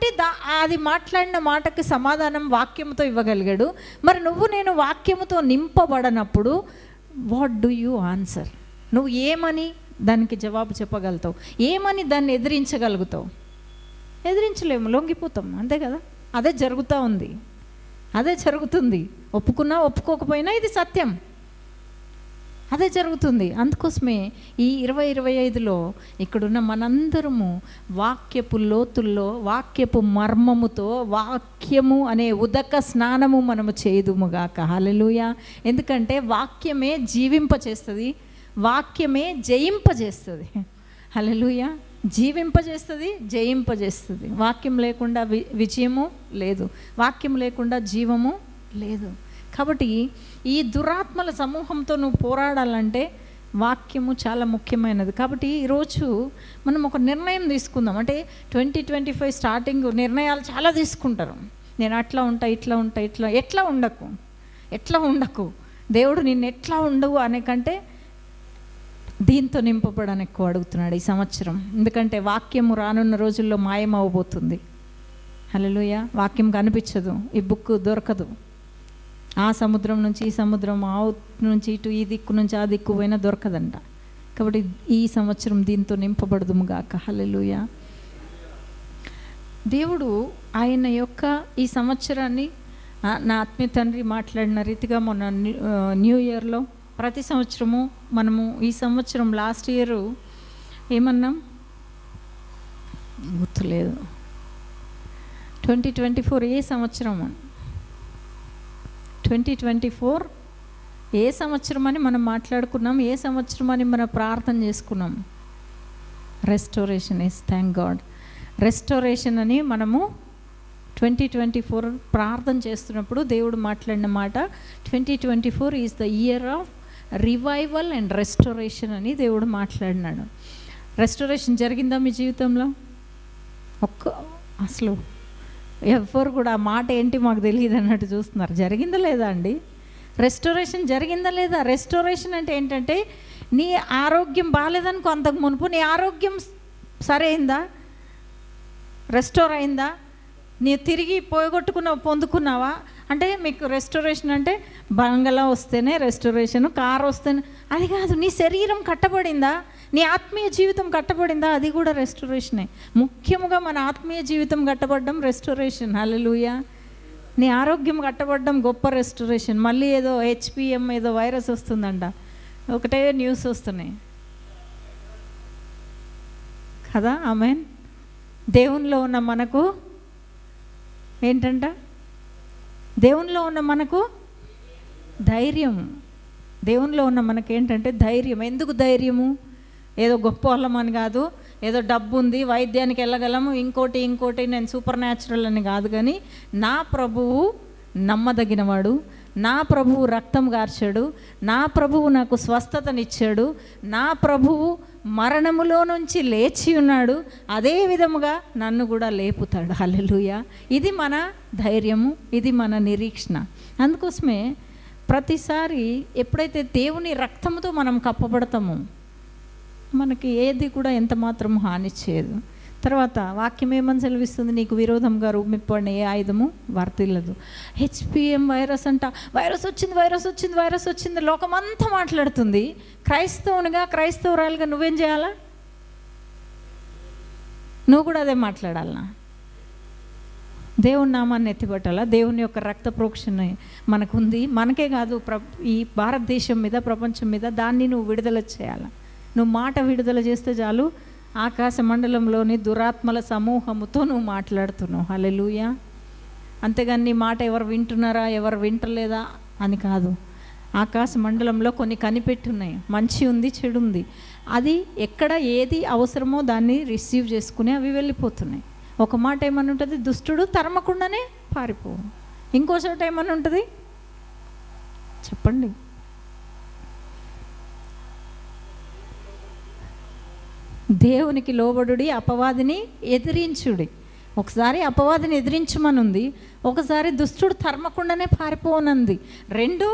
కాబట్టి అది మాట్లాడిన మాటకి సమాధానం వాక్యంతో ఇవ్వగలిగాడు. మరి నువ్వు నేను వాక్యముతో నింపబడనప్పుడు వాట్ డూ యూ ఆన్సర్? నువ్వు ఏమని దానికి జవాబు చెప్పగలుగుతావు? ఏమని దాన్ని ఎదిరించగలుగుతావు? ఎదిరించలేము, లొంగిపోతాం, అంతే కదా. అదే జరుగుతూ ఉంది, అదే జరుగుతుంది. ఒప్పుకున్నా ఒప్పుకోకపోయినా ఇది సత్యం, అదే జరుగుతుంది. అందుకోసమే ఈ 2025లో ఇక్కడున్న మనందరము వాక్యపు లోతుల్లో, వాక్యపు మర్మముతో, వాక్యము అనే ఉదక స్నానము మనము చేయుదుముగాక. హల్లెలూయా. ఎందుకంటే వాక్యమే జీవింపచేస్తుంది, వాక్యమే జయింపజేస్తుంది. హల్లెలూయా. జీవింపజేస్తుంది, జయింపజేస్తుంది. వాక్యం లేకుండా విజయము లేదు, వాక్యం లేకుండా జీవము లేదు. కాబట్టి ఈ దురాత్మల సమూహంతో నువ్వు పోరాడాలంటే వాక్యము చాలా ముఖ్యమైనది. కాబట్టి ఈరోజు మనం ఒక నిర్ణయం తీసుకుందాం. అంటే 2025 స్టార్టింగ్ నిర్ణయాలు చాలా తీసుకుంటారు. నేను అట్లా ఉంటా, ఇట్లా ఉంటా, ఎట్లా ఉండకు, దేవుడు నిన్ను ఎట్లా ఉండవు అనే కంటే దీంతో నింపబడని ఎక్కువ అడుగుతున్నాడు ఈ సంవత్సరం. ఎందుకంటే వాక్యము రానున్న రోజుల్లో మాయమవబోతుంది. హల్లెలూయా. వాక్యం కనిపించదు, ఈ బుక్ దొరకదు. ఆ సముద్రం నుంచి ఈ సముద్రం, ఆ నుంచి ఇటు, ఈ దిక్కు నుంచి ఆ దిక్కు పోయినా దొరకదంట. కాబట్టి ఈ సంవత్సరం దీంతో నింపబడదుముగాక. హల్లెలూయా. దేవుడు ఆయన యొక్క ఈ సంవత్సరాన్ని నా ఆత్మీయ తండ్రి మాట్లాడిన రీతిగా మొన్న న్యూ ఇయర్లో ప్రతి సంవత్సరము మనము ఈ సంవత్సరం లాస్ట్ ఇయర్ ఏమన్నాం గుర్తులేదు. 2024 ఏ సంవత్సరం? 2024 ఏ సంవత్సరం అని మనం మాట్లాడుకున్నాం, ఏ సంవత్సరం అని మనం ప్రార్థన చేసుకున్నాం. Restoration is, thank God. Restoration అని మనము 2024 ప్రార్థన చేస్తున్నప్పుడు దేవుడు మాట్లాడిన మాట 2024 is the year of revival and restoration అని దేవుడు మాట్లాడినాడు. రెస్టోరేషన్ జరిగిందా మీ జీవితంలో? అసలు ఎవరు కూడా ఆ మాట ఏంటి మాకు తెలియదు అన్నట్టు చూస్తున్నారు. జరిగిందా లేదా అండి? రెస్టోరేషన్ జరిగిందా లేదా? రెస్టోరేషన్ అంటే ఏంటంటే నీ ఆరోగ్యం బాగాలేదనుకో, అంతకు మునుపు నీ ఆరోగ్యం సరైందా, రెస్టోర్ అయిందా, నీ తిరిగి పొందుకున్నావా అంటే మీకు రెస్టోరేషన్ అంటే బంగళా వస్తేనే రెస్టోరేషన్, కారు వస్తేనే అది కాదు. నీ శరీరం కట్టబడిందా, నీ ఆత్మీయ జీవితం కట్టబడిందా, అది కూడా రెస్టోరేషనే. ముఖ్యముగా మన ఆత్మీయ జీవితం కట్టబడడం రెస్టోరేషన్. హల్లెలూయా. నీ ఆరోగ్యం కట్టబడడం గొప్ప రెస్టోరేషన్. మళ్ళీ ఏదో HPM ఏదో వైరస్ వస్తుందంట, ఒకటే న్యూస్ వస్తున్నాయి కదా. ఆమేన్. దేవునిలో ఉన్న మనకు ఏంటంట? దేవునిలో ఉన్న మనకు ధైర్యం. దేవునిలో ఉన్న మనకేంటంటే ధైర్యం. ఎందుకు ధైర్యము? ఏదో గొప్ప వాళ్ళమని కాదు, ఏదో డబ్బు ఉంది వైద్యానికి వెళ్ళగలము, ఇంకోటి నేను సూపర్ న్యాచురల్ అని కాదు. కానీ నా ప్రభువు నమ్మదగినవాడు, నా ప్రభువు రక్తం గార్చాడు, నా ప్రభువు నాకు స్వస్థతనిచ్చాడు, నా ప్రభువు మరణములో నుంచి లేచి ఉన్నాడు, అదే విధముగా నన్ను కూడా లేపుతాడు. హల్లెలూయా. ఇది మన ధైర్యము, ఇది మన నిరీక్షణ. అందుకోసమే ప్రతిసారి ఎప్పుడైతే దేవుని రక్తంతో మనం కప్పబడతామో మనకి ఏది కూడా ఎంత మాత్రం హాని చేయదు. తర్వాత వాక్యం ఏమని సెలవిస్తుంది? నీకు విరోధంగా రూపింపబడిన ఏ ఆయుధము వర్తిల్లదు. HPM వైరస్ అంట, వైరస్ వచ్చింది లోకమంతా మాట్లాడుతుంది. క్రైస్తవునిగా, క్రైస్తవురాలుగా నువ్వేం చేయాలా? నువ్వు కూడా అదే మాట్లాడాలా? దేవుని నామాన్ని ఎత్తిపట్టాలా? దేవుని యొక్క రక్త ప్రోక్షణ మనకుంది. మనకే కాదు, ఈ భారతదేశం మీద, ప్రపంచం మీద దాన్ని నువ్వు విడుదల చేయాలా. నువ్వు మాట విడుదల చేస్తే చాలు, ఆకాశ మండలంలోని దురాత్మల సమూహముతో నువ్వు మాట్లాడుతున్నావు. హల్లెలూయా. అంతేగాని నీ మాట ఎవరు వింటున్నారా, ఎవరు వింటలేదా అని కాదు. ఆకాశ మండలంలో కొన్ని కనిపెట్టున్నాయి, మంచి ఉంది, చెడు ఉంది. అది ఎక్కడ ఏది అవసరమో దాన్ని రిసీవ్ చేసుకుని అవి వెళ్ళిపోతున్నాయి. ఒక మాట ఏమని ఉంటుంది? దుష్టుడు తరమకుండానే పారిపోవు. ఇంకో చోట ఏమని ఉంటుంది చెప్పండి? దేవునికి లోబడుడి, అపవాదిని ఎదిరించుడి. ఒకసారి అపవాదిని ఎదిరించమనుంది, ఒకసారి దుష్టుడు తరమకుండానే పారిపోనుంది. రెండు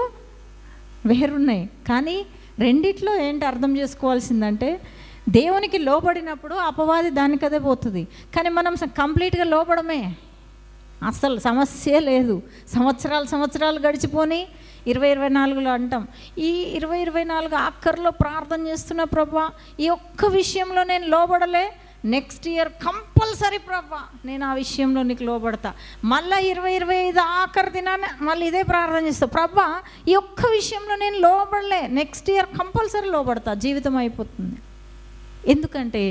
వేరున్నాయి. కానీ రెండిట్లో ఏంటి అర్థం చేసుకోవాల్సిందంటే దేవునికి లోబడినప్పుడు అపవాది దానికదే పోతుంది. కానీ మనం కంప్లీట్గా లోబడమే, అసలు సమస్యే లేదు. సంవత్సరాలు గడిచిపోని 2024లో అంటాం, ఈ 2024 ఆఖరిలో ప్రార్థన చేస్తున్న ప్రభా, ఈ ఒక్క విషయంలో నేను లోబడలే, నెక్స్ట్ ఇయర్ కంపల్సరీ ప్రభా నేను ఆ విషయంలో నీకు లోబడతా. మళ్ళీ 2025 ఆఖరి దినాన్ని మళ్ళీ ఇదే ప్రార్థన చేస్తా, ప్రభా ఈ ఒక్క విషయంలో నేను లోబడలే, నెక్స్ట్ ఇయర్ కంపల్సరీ లోబడతా. జీవితం అయిపోతుంది. ఎందుకంటే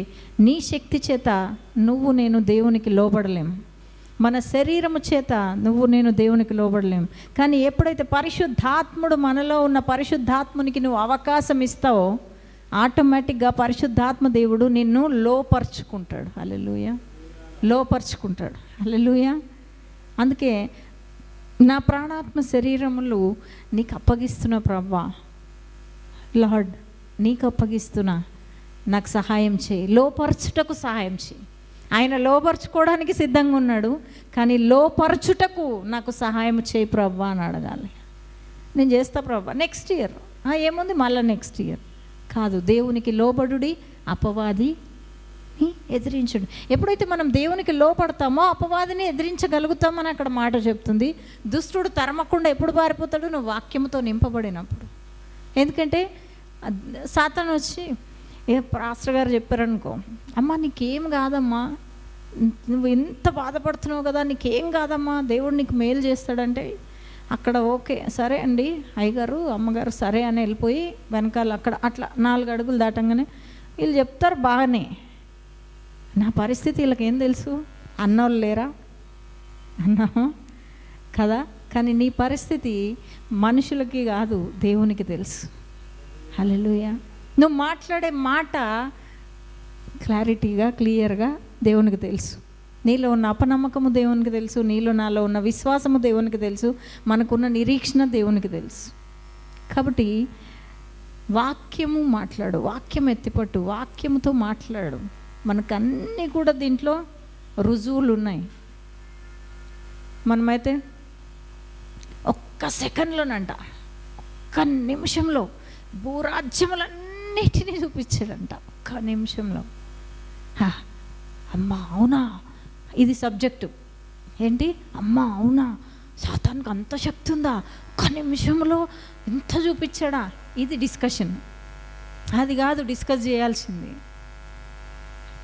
నీ శక్తి చేత నువ్వు నేను దేవునికి లోబడలేం, మన శరీరము చేత నువ్వు నేను దేవునికి లోబడలేం. కానీ ఎప్పుడైతే పరిశుద్ధాత్ముడు మనలో ఉన్న పరిశుద్ధాత్మునికి నువ్వు అవకాశం ఇస్తావో, ఆటోమేటిక్గా పరిశుద్ధాత్మ దేవుడు నిన్ను లోపరుచుకుంటాడు. హల్లెలూయా, లోపరుచుకుంటాడు. హల్లెలూయా. అందుకే నా ప్రాణాత్మ శరీరములు నీకు అప్పగిస్తున్నా ప్రభా, లార్డ్ నీకు అప్పగిస్తున్నా, నాకు సహాయం చేయి, లోపరచుటకు సహాయం చేయి. ఆయన లోపరుచుకోవడానికి సిద్ధంగా ఉన్నాడు, కానీ లోపరచుటకు నాకు సహాయం చేయి ప్రభా అని అడగాలి. నేను చేస్తా ప్రభా, నెక్స్ట్ ఇయర్ ఏముంది మళ్ళీ నెక్స్ట్ ఇయర్ కాదు. దేవునికి లోబడుడి, అపవాదిని ఎదిరించడు. ఎప్పుడైతే మనం దేవునికి లోపడతామో అపవాదిని ఎదిరించగలుగుతామని అక్కడ మాట చెప్తుంది. దుష్టుడు తరమకుండా ఎప్పుడు పారిపోతాడు? నువ్వు వాక్యముతో నింపబడినప్పుడు. ఎందుకంటే సాతాను వచ్చి పాస్టర్ గారు చెప్పారనుకో, అమ్మా నీకేం కాదమ్మా, నువ్వు ఎంత బాధపడుతున్నావు కదా, నీకేం కాదమ్మా, దేవుడు నీకు మేలు చేస్తాడంటే అక్కడ ఓకే సరే అండి అయ్యగారు అమ్మగారు సరే అని వెళ్ళిపోయి వెనకాల అక్కడ అట్లా 4 అడుగులు దాటంగానే వీళ్ళు చెప్తారు బాగానే, నా పరిస్థితి వీళ్ళకేం తెలుసు, అన్నోళ్ళు లేరా అన్నా కదా. కానీ నీ పరిస్థితి మనుషులకి కాదు, దేవునికి తెలుసు. హల్లెలూయా. నువ్వు మాట్లాడే మాట క్లారిటీగా క్లియర్గా దేవునికి తెలుసు. నీలో ఉన్న అపనమ్మకము దేవునికి తెలుసు, నీలో నాలో ఉన్న విశ్వాసము దేవునికి తెలుసు, మనకున్న నిరీక్షణ దేవునికి తెలుసు. కాబట్టి వాక్యము మాట్లాడు, వాక్యం ఎత్తిపట్టు, వాక్యముతో మాట్లాడు. మనకు అన్నీ కూడా దీంట్లో రుజువులు ఉన్నాయి. మనమైతే ఒక్క సెకండ్లోనంట, ఒక్క నిమిషంలో భూరాజ్యములన్నిటినీ చూపించాడంట. ఒక్క నిమిషంలో. అమ్మా అవునా, ఇది సబ్జెక్టు ఏంటి, అమ్మా అవునా, సాతానికి అంత శక్తి ఉందా, ఒక్క నిమిషంలో ఇంత చూపించాడా, ఇది డిస్కషన్. అది కాదు డిస్కస్ చేయాల్సింది.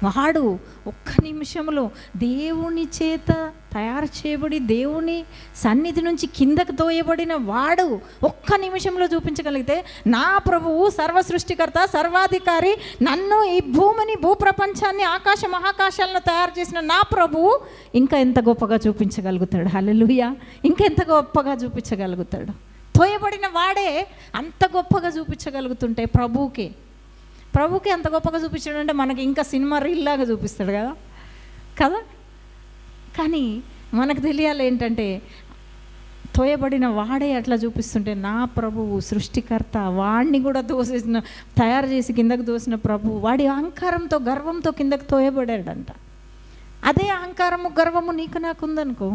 వాడు ఒక్క నిమిషంలో దేవుని చేత తయారు చేయబడి దేవుని సన్నిధి నుంచి కిందకు తోయబడిన వాడు ఒక్క నిమిషంలో చూపించగలిగితే, నా ప్రభువు సర్వ సృష్టికర్త సర్వాధికారి, నన్ను ఈ భూమిని భూప్రపంచాన్ని ఆకాశ మహాకాశాలను తయారు చేసిన నా ప్రభువు ఇంకా ఎంత గొప్పగా చూపించగలుగుతాడు. హల్లెలూయా. ఇంకెంత గొప్పగా చూపించగలుగుతాడు. తోయబడిన వాడే అంత గొప్పగా చూపించగలుగుతుంటే ప్రభువుకి అంత గొప్పగా చూపించాడంటే మనకి ఇంకా సినిమా రీల్లాగా చూపిస్తాడు కదా కదా. కానీ మనకు తెలియాలి ఏంటంటే, తోయబడిన వాడే అట్లా చూపిస్తుంటే, నా ప్రభువు సృష్టికర్త, వాడిని కూడా తయారు చేసి కిందకు దోసిన ప్రభువు, వాడి అహంకారంతో గర్వంతో కిందకు తోయబడాడంట. అదే అహంకారము గర్వము నీకు నాకు ఉందనుకో,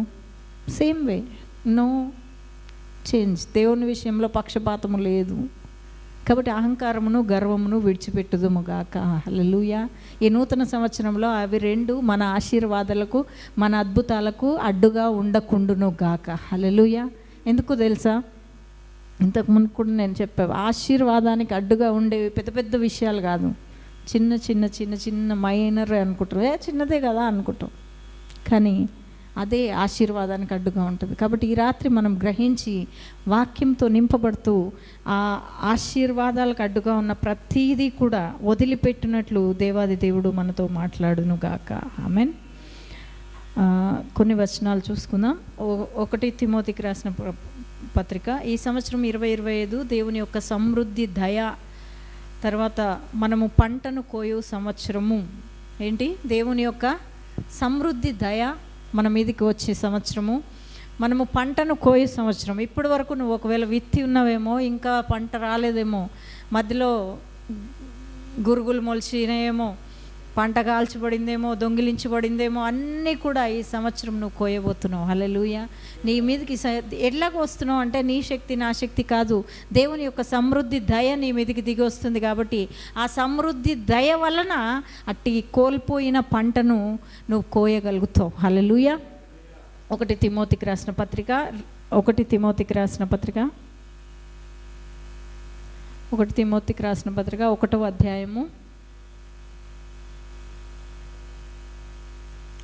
సేమ్ వే, నో చేంజ్. దేవుని విషయంలో పక్షపాతము లేదు. కాబట్టి అహంకారమును గర్వమును విడిచిపెట్టుదుము గాక. హల్లెలూయా. ఈ నూతన సంవత్సరంలో అవి రెండు మన ఆశీర్వాదాలకు మన అద్భుతాలకు అడ్డుగా ఉండకుండును గాక. హల్లెలూయా. ఎందుకు తెలుసా, ఇంతకుముందు కూడా నేను చెప్పాను, ఆశీర్వాదానికి అడ్డుగా ఉండేవి పెద్ద పెద్ద విషయాలు కాదు, చిన్న చిన్న చిన్న చిన్న మైనర్ అనుకుంటారు, చిన్నదే కదా అనుకుంటాం, కానీ అదే ఆశీర్వాదానికి అడ్డుగా ఉంటుంది. కాబట్టి ఈ రాత్రి మనం గ్రహించి వాక్యంతో నింపబడుతూ ఆ ఆశీర్వాదాలకు అడ్డుగా ఉన్న ప్రతీదీ కూడా వదిలిపెట్టినట్లు దేవాది దేవుడు మనతో మాట్లాడును గాక. ఆమేన్. కొన్ని వచనాలు చూసుకుందాం. 1 తిమోతికి రాసిన పత్రిక, ఈ సంవత్సరం 2025 దేవుని యొక్క సమృద్ధి దయ, తర్వాత మనము పంటను కోయు సంవత్సరము. ఏంటి? దేవుని యొక్క సమృద్ధి దయ మన మీదకి వచ్చే సంవత్సరము, మనము పంటను కోయే సంవత్సరం. ఇప్పటి వరకు నువ్వు ఒకవేళ విత్తి ఉన్నావేమో, ఇంకా పంట రాలేదేమో, మధ్యలో గురుగులు మొలిచినాయేమో, పంట కాల్చబడిందేమో, దొంగిలించబడిందేమో అన్నీ కూడా ఈ సంవత్సరం నువ్వు కోయబోతున్నావు. హల్లెలూయా. నీ మీదకి ఎట్లాగ వస్తున్నావు అంటే నీ శక్తి నా శక్తి కాదు, దేవుని యొక్క సమృద్ధి దయ నీ మీదకి దిగి వస్తుంది. కాబట్టి ఆ సమృద్ధి దయ వలన అట్టి కోల్పోయిన పంటను నువ్వు కోయగలుగుతావు. హల్లెలూయా. 1 తిమోతికి రాసిన పత్రిక 1 తిమోతికి రాసిన పత్రిక 1వ అధ్యాయము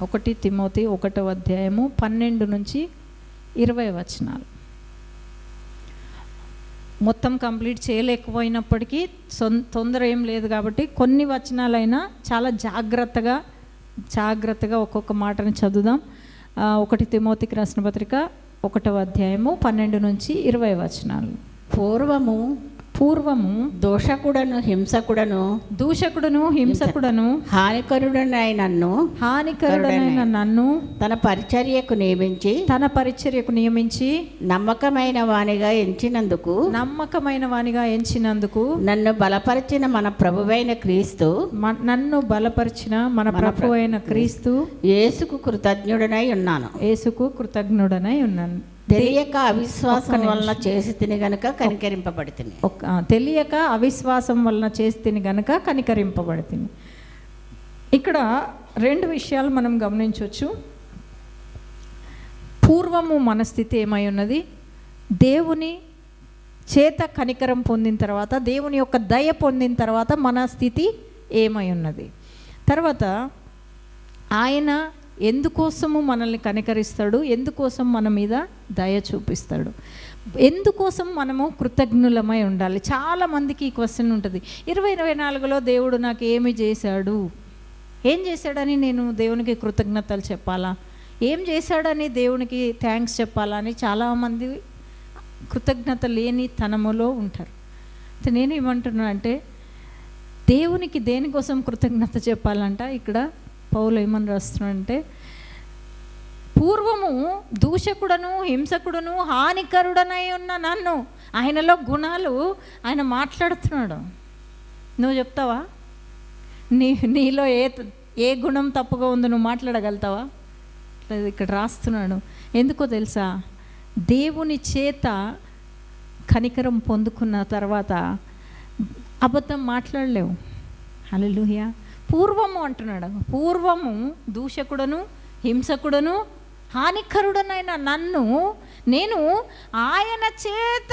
1 తిమోతి 1వ అధ్యాయము 12 నుంచి 20 వచనాలు. మొత్తం కంప్లీట్ చేయలేకపోయినప్పటికీ తొందర ఏం లేదు కాబట్టి కొన్ని వచనాలైనా చాలా జాగ్రత్తగా ఒక్కొక్క మాటని చదువుదాం. 1 తిమోతికి రాసిన పత్రిక 1వ అధ్యాయము 12 నుంచి 20 వచనాలు. పూర్వము దూషకుడను హింసకుడను హానికరుడనైన నన్ను తన పరిచర్యకు నియమించి నమ్మకమైన వానిగా ఎంచినందుకు నన్ను బలపరిచిన మన ప్రభువైన క్రీస్తు యేసుకు కృతజ్ఞుడనై ఉన్నాను. తెలియక అవిశ్వాసం వలన చేసి తిని గనుక కనికరింపబడితిని. తెలియక అవిశ్వాసం వలన చేసి తిని గనుక కనికరింపబడితిని. ఇక్కడ 2 విషయాలు మనం గమనించవచ్చు. పూర్వము మన స్థితి ఏమై ఉన్నది, దేవుని చేత కనికరం పొందిన తర్వాత, దేవుని యొక్క దయ పొందిన తర్వాత మన స్థితి ఏమై ఉన్నది. తర్వాత ఆయన ఎందుకోసము మనల్ని కనికరిస్తాడు, ఎందుకోసం మన మీద దయ చూపిస్తాడు, ఎందుకోసం మనము కృతజ్ఞులమై ఉండాలి. చాలామందికి ఈ క్వశ్చన్ ఉంటుంది. 2024లో దేవుడు నాకు ఏమి చేశాడు, ఏం చేశాడని నేను దేవునికి కృతజ్ఞతలు చెప్పాలా, ఏం చేశాడని దేవునికి థ్యాంక్స్ చెప్పాలా అని చాలామంది కృతజ్ఞత లేని తనములో ఉంటారు. నేనేమంటున్నా అంటే దేవునికి దేనికోసం కృతజ్ఞత చెప్పాలంట. ఇక్కడ పౌలు ఏమని రాస్తున్నాడంటే, పూర్వము దూషకుడను హింసకుడను హానికరుడనై ఉన్న నన్ను, ఆయనలో గుణాలు ఆయన మాట్లాడుతున్నాడు. నువ్వు చెప్తావా? నీలో ఏ గుణం తప్పుగా ఉందో నువ్వు మాట్లాడగలుగుతావా? ఇక్కడ రాస్తున్నాడు. ఎందుకో తెలుసా, దేవుని చేత కనికరం పొందుకున్న తర్వాత అబద్ధం మాట్లాడలేవు. హల్లెలూయా. పూర్వము అంటున్నాడు, పూర్వము దూషకుడను హింసకుడను హానికరుడనైన నన్ను నేను ఆయన చేత